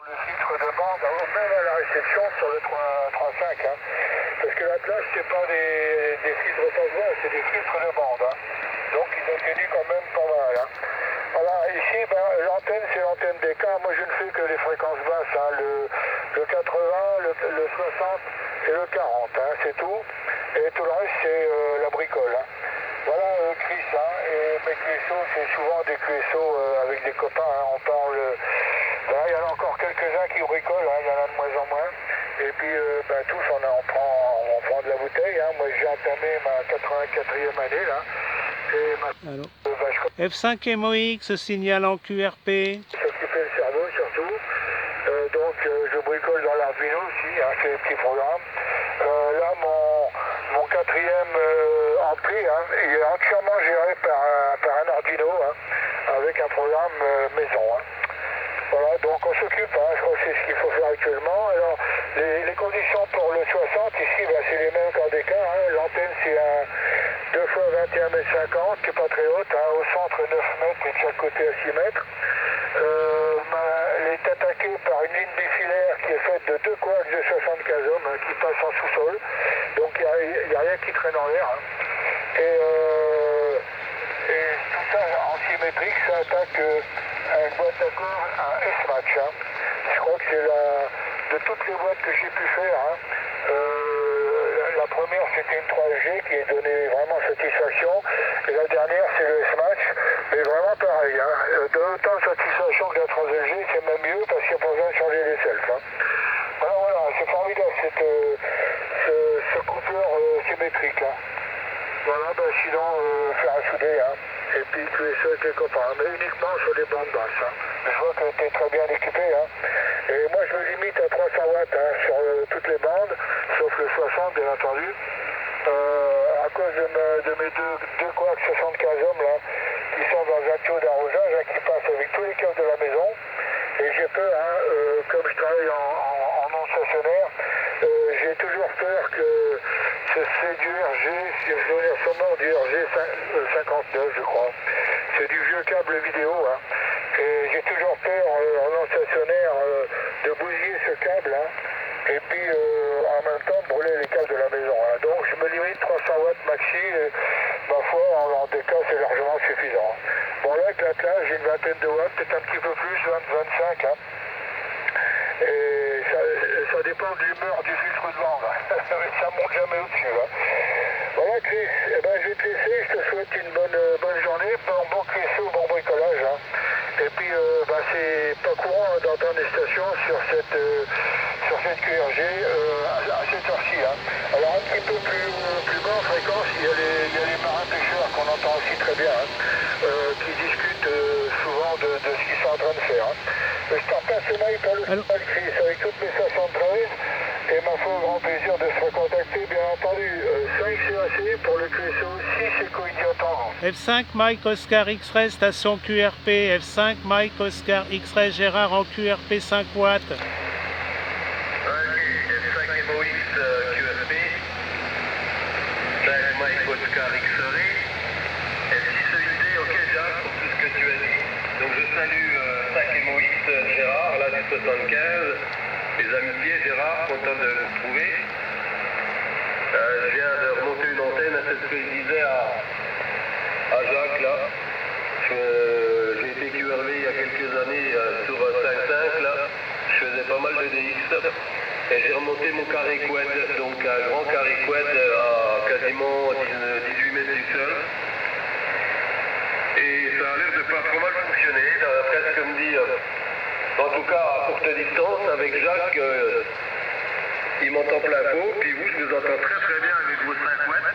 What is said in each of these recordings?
Le filtre de bande, même à la réception sur le 3.5, hein. Parce que la plage, c'est pas des filtres passe-bas, c'est des filtres de bande. Hein. Donc ils ont tenu quand même pas mal. Hein. Voilà, ici, ben, l'antenne, c'est l'antenne des cas. Moi, je ne fais que les fréquences basses, hein. Le 80, le 60 et le 40, hein, c'est tout. Et tout le reste, c'est la bricole. Hein. Voilà, Chris, hein, et mes QSO, c'est souvent des QSO avec des copains. Hein. On parle. Voilà, il y en a encore quelques-uns qui bricolent, hein, il y en a de moins en moins. Et puis, ben, tous, on prend de la bouteille. Hein. Moi, j'ai entamé ma 84e année, là. Et Allô. F5 MOX, signal en QRP. S'occuper le cerveau, surtout. Donc, je bricole dans l'Arduino aussi, hein, c'est des petits programmes. Là, mon quatrième ampli, hein, il est entièrement géré par un Arduino, hein, avec un programme maison. Hein. Voilà, donc on s'occupe, hein, je crois que c'est ce qu'il faut faire actuellement. Alors, les conditions pour le 60, ici, ben, c'est les mêmes qu'en DK. Hein. L'antenne, c'est un 2 x 21 m 50, qui n'est pas très haute, hein, au centre 9 mètres et de chaque côté à 6 mètres. Elle est attaquée par une ligne bifilaire qui est faite de 2 coax de 75 ohms, hein, qui passent en sous-sol. Donc il n'y a rien qui traîne en l'air. Hein. Et tout ça en symétrique, ça attaque une boîte d'accord, un S-Match. Hein. Je crois que c'est de toutes les boîtes que j'ai pu faire, hein, la première c'était une 3G qui a donné vraiment satisfaction, et la dernière c'est le S-Match, mais vraiment pareil. Hein. De autant de satisfaction que la 3G, c'est même mieux parce qu'il n'y a pas besoin de changer les selfs. Hein. Voilà, c'est formidable ce coupeur symétrique. Hein. Voilà, ben, sinon faire à souder, hein. Et puis QSO avec les copains, mais uniquement sur les bandes basses. Hein. Je vois que tu es très bien équipé. Hein. Et moi je me limite à 300 watts, hein, sur toutes les bandes, sauf le 60 bien entendu. À cause de mes deux coax 75 ohms là, qui sont dans un tuyau d'arrosage, hein, qui passent avec tous les câbles de la maison. Et j'ai peur, hein, comme je travaille en non stationnaire, j'ai toujours peur que c'est du RG, c'est sonore du RG 59 je crois. C'est du vieux câble vidéo. Hein. Et j'ai toujours peur en non stationnaire de bousiller ce câble. Hein. Et puis en même temps brûler les câbles de la maison. Hein. Donc je me limite 300 watts maxi et ma foi en DK c'est largement suffisant. Bon là avec la classe j'ai une vingtaine de watts, peut-être un petit peu plus, 20-25. Hein. Et ça dépend de l'humeur du filtre de bande. Ça monte jamais au-dessus. Hein. Voilà Chris, eh ben, je vais te laisser, je te souhaite une bonne journée, bon QSO, bon bricolage. Hein. Et puis ben, c'est pas courant d'entendre des stations sur cette QRG à cette heure-ci. Hein. Alors un petit peu plus bas en fréquence, il y a les marins pêcheurs qu'on entend aussi très bien, hein, qui discutent souvent de ce qu'ils sont en train de faire. Hein. Je te repasse le mail pour le final, Chris, avec toutes mes 73. Et ma foi, grand plaisir de se recontacter, bien entendu. 5 CAC pour le QSO, 6 éco-idiots. F5 Mike Oscar X-Ray, station QRP. F5 Mike Oscar X-Ray Gérard en QRP 5 watts. Ok, F5 MOX QRP. 5 Mike Oscar X-Ray. F6 EID, ok Jacques, pour tout ce que tu as dit. Donc je salue 5 MOX Gérard, là du 75. Les amitiés, Gérard, content de vous retrouver. Je viens de remonter une antenne, c'est ce que je disais à Jacques là. J'ai été QRV il y a quelques années sur 5.5 là. Je faisais pas mal de DX. Et j'ai remonté mon carré quad, donc un grand carré quad à quasiment 18 mètres du sol. Et ça a l'air de pas trop mal fonctionner, d'après ce que me dit. En tout cas, à courte distance, avec Jacques, il m'entend plein pot, puis vous, je vous entends très bien avec vos 5 watts.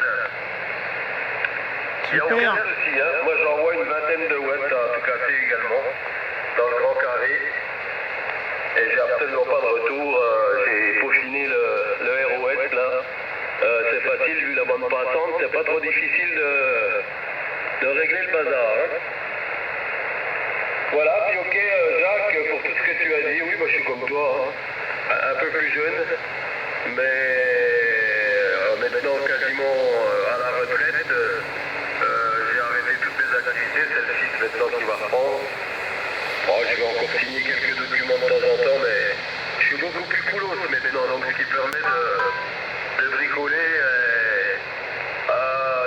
Il y a aucun souci, hein. Moi j'envoie une vingtaine de watts à tout casser également, dans le grand carré. Et j'ai absolument pas de retour, j'ai peaufiné le ROS là. C'est facile vu la bande passante, c'est pas trop difficile de régler le bazar. Hein. Voilà, puis ok Jacques, pour tout ce que tu as dit, oui moi je suis comme toi, hein. Un peu plus jeune, mais maintenant quasiment à la retraite, j'ai arrêté toutes mes activités, c'est le site maintenant qui va reprendre. Oh, je vais encore signer quelques documents de temps en temps, mais beaucoup plus coolos maintenant, donc ce qui permet de bricoler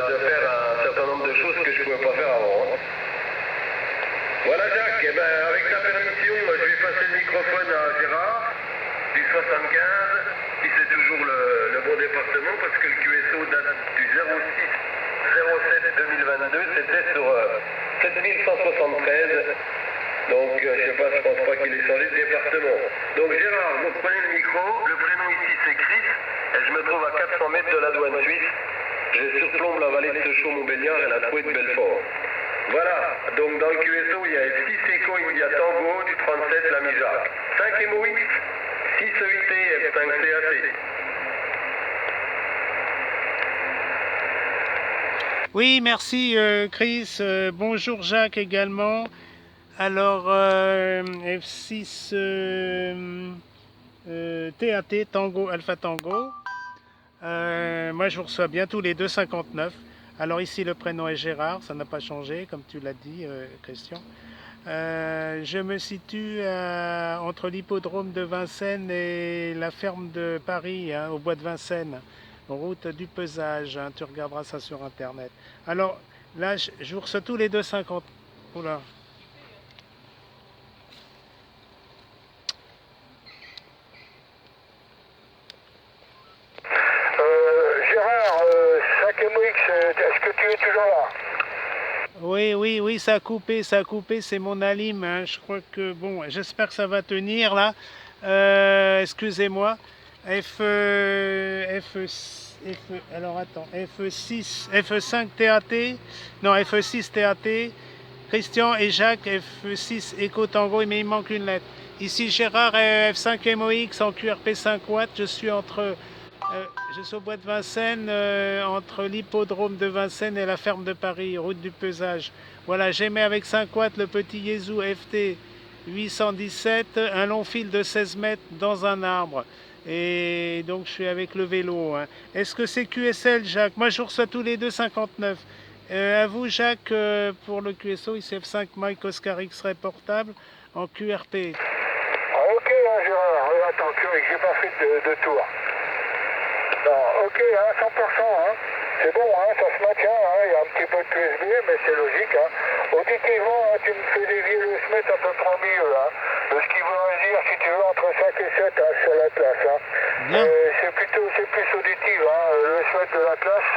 de faire un certain nombre de choses que je ne pouvais pas faire avant. Hein. Voilà Jacques, eh ben, avec ta permission, je vais passer le microphone à Gérard, du 75, si c'est toujours le bon département, parce que le QSO date du 06-07-2022, c'était sur 7173. Donc je sais pas, je pense pas qu'il ait changé de département. Donc Gérard, vous prenez le micro, le prénom ici c'est Chris, et je me trouve à 400 mètres de la douane suisse. Je surplombe la vallée de Sechaux-Montbéliard et la trouée de Belfort. Voilà, donc dans le QSO, il y a F6 Echo India Tango du 37 l'ami Jacques. 5 MOX, 6 EIT F5 CAC. Oui, merci Chris. Bonjour Jacques également. Alors, F6 TAT, Tango, Alpha Tango. Moi, je vous reçois bien tous les 2,59. Alors ici, le prénom est Gérard, ça n'a pas changé, comme tu l'as dit, Christian. Je me situe entre l'hippodrome de Vincennes et la ferme de Paris, hein, au bois de Vincennes, route du pesage. Hein, tu regarderas ça sur Internet. Alors, là, je vous reçois tous les 2,50. Oula. Gérard, 5MOX, est-ce que tu es toujours là? Oui, ça a coupé, c'est mon alim. Hein. Je crois que, bon, j'espère que ça va tenir là. Excusez-moi. Alors attends, F5 TAT, non, F6 TAT, Christian et Jacques, F6 Echo Tango, mais il manque une lettre. Ici Gérard, F5 MOX en QRP 5 watts, je suis au bois de Vincennes, entre l'hippodrome de Vincennes et la ferme de Paris, route du pesage. Voilà, j'émets avec 5 watts le petit Yezu FT 817, un long fil de 16 mètres dans un arbre. Et donc je suis avec le vélo. Hein. Est-ce que c'est QSL, Jacques? Moi je reçois tous les 2,59. À vous, Jacques, pour le QSO, ICF5 Mike Oscar X-Ray portable en QRP. Ah, ok, hein, Gérard. Attends, j'ai pas fait de tour. Non, ok, hein, 100%, hein. C'est bon, hein, ça se maintient, hein. Il y a un petit peu de QSB, mais c'est logique. Hein. Auditivement, hein, tu me fais dévier le SMET à peu près au milieu. Hein. De ce qui voudrait dire, si tu veux, entre 5 et 7 hein, sur la classe. Hein. C'est plus auditif. Hein. Le SMET de la classe,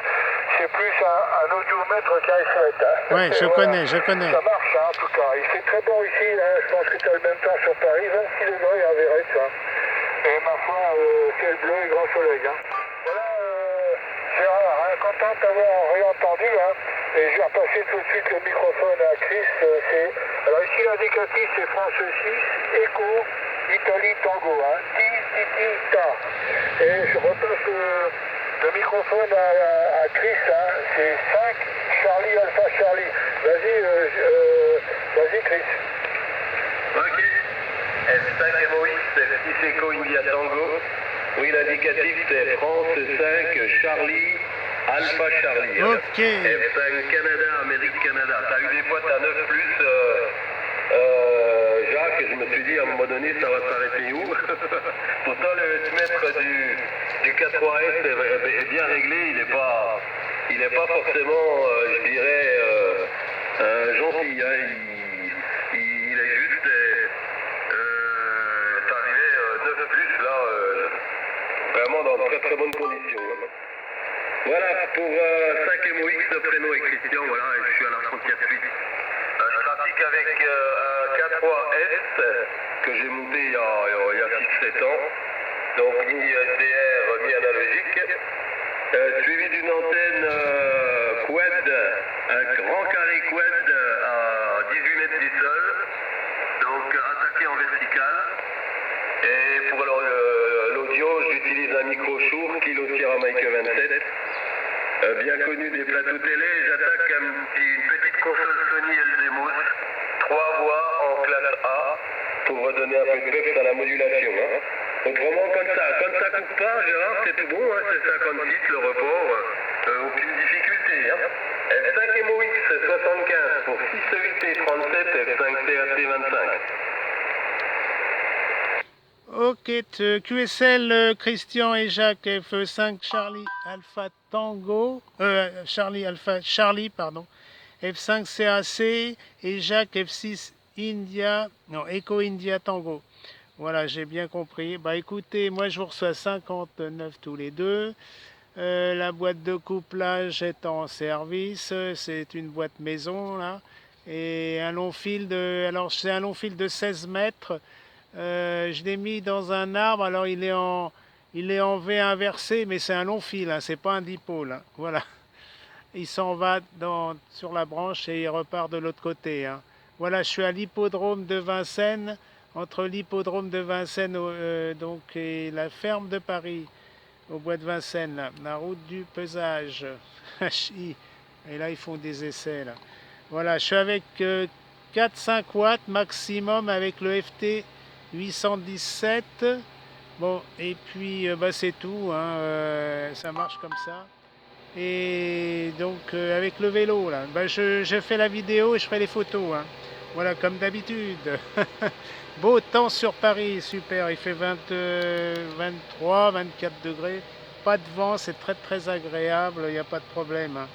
c'est plus un audiomètre qu'un SMET. Hein. Oui, je connais. Ça marche, hein, en tout cas. Il fait très bon ici. Hein. Je pense que tu as le même temps sur Paris, 26 degrés à Véretz. Hein. Et ma foi, ciel bleu et grand soleil. Hein. Voilà, Gérard, hein, content de t'avoir réentendu. Hein. Et je vais repasser tout de suite le microphone à Chris. Alors ici, l'indicatif, c'est France 6, Echo, Italie, Tango. Hein. Ta. Et je repasse le microphone à Chris. Hein. C'est 5, Charlie, Alpha, Charlie. Vas-y, Chris. Ok. F5 MOX, F6 Echo India Tango. Oui, l'indicatif c'est France 5, Charlie, Alpha Charlie. Ok. F5 Canada, Amérique Canada. T'as eu des boîtes à 9+, Jacques, et je me suis dit à un moment donné, ça va s'arrêter où? Pourtant, le mètre du 4.3S est bien réglé, il n'est pas forcément, je dirais, gentil. Hein. Il est juste arrivé 9+, là, vraiment dans très très bonnes conditions. Hein. Voilà, pour 5 MOX, le prénom est Christian, voilà, et je suis à la frontière suisse. Je pratique avec un K3S que j'ai monté il y a 6-7 ans, donc mi-SDR, mi-analogique, suivi d'une antenne quad, un grand carré quad à 18 mètres du sol, donc attaqué en vertical. Et pour l'audio, j'utilise un micro Shure, Kilo Sierra Mike 27. Bien connu des plateaux télé, j'attaque une petite console Sony LDMOS, 3 voix en classe A, pour redonner un peu de peps à la modulation. Hein. Autrement, quand ça coupe pas, Gérard, c'est tout bon, hein, c'est 56, le report, aucune difficulté. Hein. F5 MOX 75 pour 6 EIT 37, F5 TAT 25. Ok, QSL Christian et Jacques F5 Charlie Alpha Tango, Charlie Alpha Charlie pardon, F5 CAC et Jacques F6 India, non Echo India Tango. Voilà, j'ai bien compris. Bah écoutez, moi je vous reçois 59 tous les deux. La boîte de couplage est en service. C'est une boîte maison là. Et un long fil de. Alors c'est un long fil de 16 mètres. Je l'ai mis dans un arbre. Alors il est en V inversé, mais c'est un long fil. Hein, c'est pas un dipôle. Hein, voilà. Il s'en va sur la branche et il repart de l'autre côté. Hein. Voilà, je suis à l'hippodrome de Vincennes, entre l'hippodrome de Vincennes donc, et la ferme de Paris, au bois de Vincennes, là, la route du pesage. Et là, ils font des essais. Là. Voilà, je suis avec 4-5 watts maximum avec le FT 817. Bon, et puis bah, c'est tout, hein, ça marche comme ça. Et donc avec le vélo là, ben, je fais la vidéo et je ferai les photos. Hein. Voilà, comme d'habitude. Beau temps sur Paris, super. Il fait 23, 24 degrés. Pas de vent, c'est très très agréable, il n'y a pas de problème. Hein.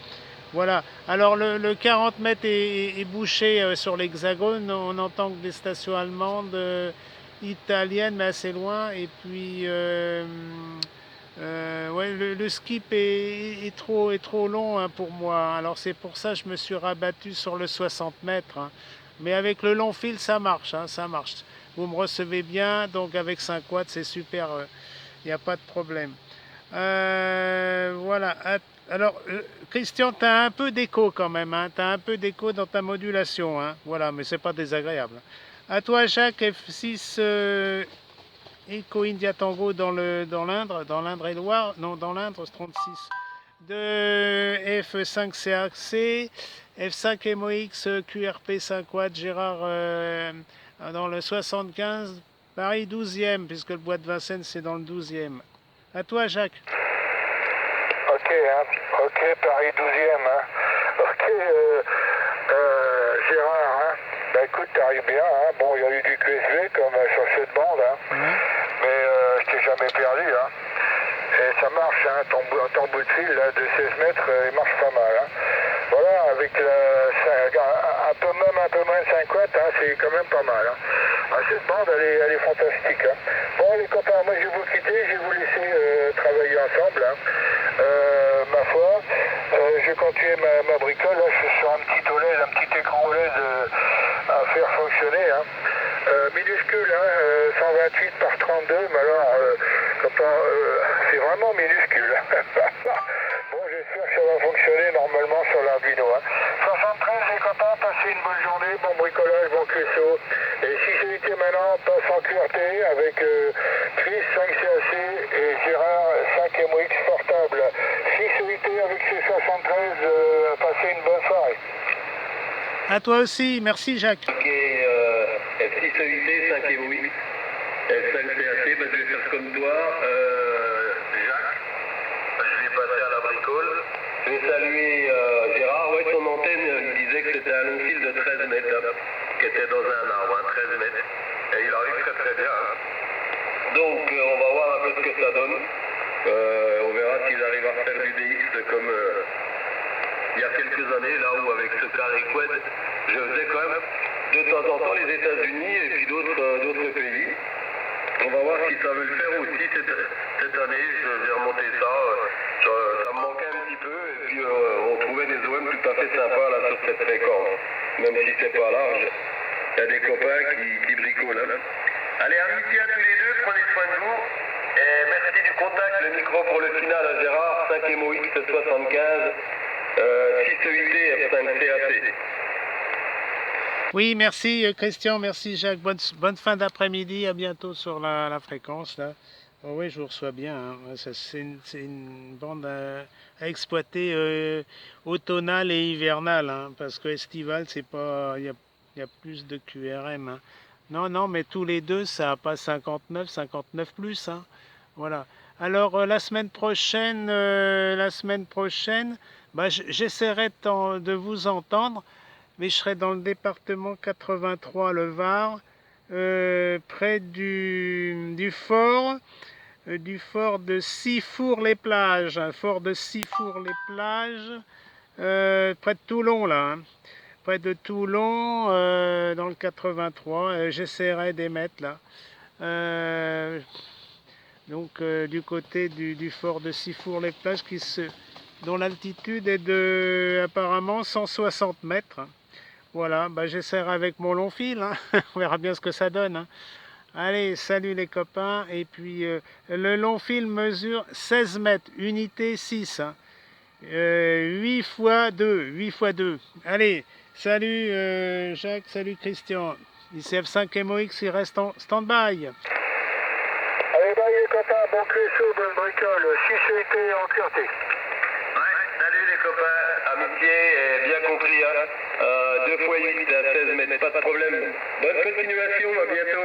Voilà. Alors le 40 mètres est bouché sur l'Hexagone. On entend que des stations allemandes, italiennes, mais assez loin. Et puis ouais, le skip est trop long hein, pour moi. Alors c'est pour ça que je me suis rabattu sur le 60 mètres. Hein. Mais avec le long fil, ça marche. Hein, ça marche. Vous me recevez bien, donc avec 5 watts, c'est super. Il n'y a pas de problème. Voilà. Alors, Christian, tu as un peu d'écho quand même. Hein. Tu as un peu d'écho dans ta modulation. Hein. Voilà, mais c'est pas désagréable. À toi, Jacques, F6 Echo India Tango dans l'Indre et Loire, non, dans l'Indre, 36. De F5 CAC, F5 MOX QRP 5 watts, Gérard dans le 75, Paris 12e, puisque le bois de Vincennes c'est dans le 12e. À toi, Jacques. Ok, hein. Ok, Paris 12e. Hein. Ok, Gérard, hein. Bah écoute, t'arrives bien. Hein. Bon, il y a eu du QSV comme sur cette bande, hein. Ouais. Mais je t'ai jamais perdu. Hein. Et ça marche, hein. ton bout de fil là, de 16 mètres, il marche pas mal. Hein. Voilà, avec un peu moins de 5 watts, hein, c'est quand même pas mal. Hein. Ah, cette bande, elle est fantastique. Hein. Bon, les copains, moi je vais vous quitter, je vais vous laisser travailler ensemble. Hein. Ma foi, je vais continuer ma bricole. Là, je suis sur un petit OLED, un petit écran OLED à faire fonctionner. Hein. Minuscule, hein, 128 par 32, mais alors, c'est vraiment minuscule. Bon, j'espère que ça va fonctionner normalement sur l'Arduino. Hein. 73, les copains, passez une bonne journée, bon bricolage, bon QSO. Et si c'est été maintenant, passe en QRT avec Chris 5CAC et Gérard 5MOX portable. Si c'est été avec ces 73, passez une bonne soirée. À toi aussi, merci Jacques. Ok, F6 EIT, 5 MOX, F5 CAC, bah, je vais faire comme toi. Jacques, je vais passer à la bricole. Je vais saluer Gérard. Ouais, son antenne, il disait que c'était un long fil de 13 mètres, hein, qui était dans un arbre, hein, 13 mètres. Et il arrive très très bien. Hein. Donc, on va voir un peu ce que ça donne. On verra s'il arrive à faire du DX comme il y a quelques années, là où avec ce carré quad, je faisais quand même de temps en temps les États-Unis et puis d'autres pays. On va voir si ça veut le faire aussi cette année. Je vais remonter ça. Ça me manquait un petit peu. Et puis on trouvait des OM tout à fait sympas là sur cette fréquence. Même si c'est pas large. Il y a des copains qui bricolent. Hein. Allez, amitié à tous les deux. Prenez soin de vous. Et merci du contact. Le micro pour le final à Gérard. 5 MOX 75. 6 EIT F5 CAC. Oui, merci Christian, merci Jacques. Bonne fin d'après-midi, à bientôt sur la fréquence. Là. Oh, oui, je vous reçois bien. Hein. C'est une bande à exploiter automnale et hivernale, hein, parce que estivale, c'est pas, il y a plus de QRM. Hein. Non, mais tous les deux, ça n'a pas 59 plus. Hein. Voilà. Alors la semaine prochaine, bah, j'essaierai de vous entendre. Mais je serai dans le département 83, le Var, près du fort de Sifour-les-Plages, fort de Sifour-les-Plages, près de Toulon là, hein. Près de Toulon, dans le 83, j'essaierai d'émettre là. Donc du côté du fort de Sifour-les-Plages, dont l'altitude est de apparemment 160 mètres. Voilà, bah, j'essaierai avec mon long fil, hein. On verra bien ce que ça donne, hein. Allez, salut les copains. Et puis le long fil mesure 16 mètres, unité 6, hein. 8 fois 2, 8 fois 2. Allez, salut Jacques, salut Christian. ICF5 MOX, il reste en stand-by. Allez, bye les copains, bon créseux, bonne bricole, si c'était en clarté. Ouais, salut les copains, amitié, et bien compris, hein. 2 fois 8 à 16 mètres, pas de problème. Bonne continuation, à bientôt.